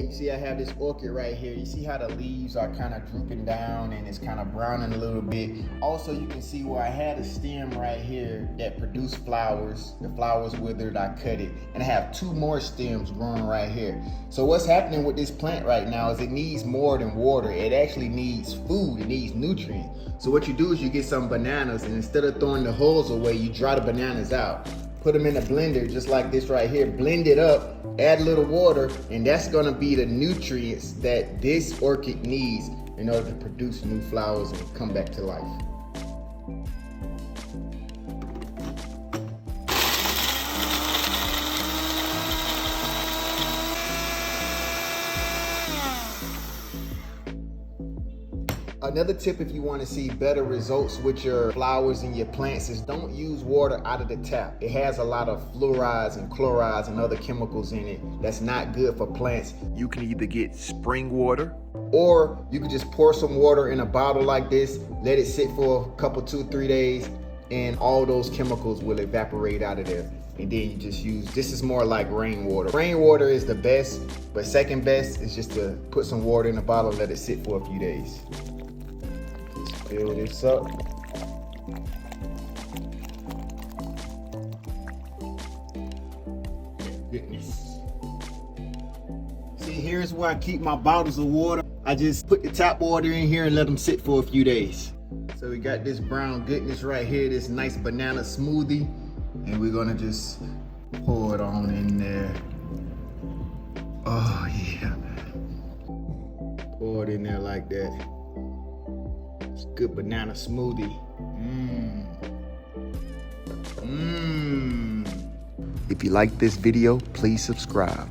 you see I have this orchid right here. You see how the leaves are kind of drooping down and it's kind of browning a little bit. Also, you can see where I had a stem right here that produced flowers. The flowers withered, I cut it. And I have 2 more stems growing right here. So what's happening with this plant right now is it needs more than water. It actually needs food, it needs nutrients. So what you do is you get some bananas, and instead of throwing the hulls away, you dry the bananas out. Put them in a blender just like this right here, blend it up, add a little water, and that's gonna be the nutrients that this orchid needs in order to produce new flowers and come back to life. Another tip if you want to see better results with your flowers and your plants is don't use water out of the tap. It has a lot of fluorides and chlorides and other chemicals in it that's not good for plants. You can either get spring water, or you can just pour some water in a bottle like this, let it sit for a couple, 2-3 days, and all those chemicals will evaporate out of there. And then you just use, this is more like rainwater. Rainwater is the best, but second best is just to put some water in a bottle, let it sit for a few days. Fill this up. Goodness. See, here's where I keep my bottles of water. I just put the tap water in here and let them sit for a few days. So we got this brown goodness right here, this nice banana smoothie, and we're gonna just pour it on in there. Oh yeah. Pour it in there like that. It's good banana smoothie. If you like this video, please subscribe.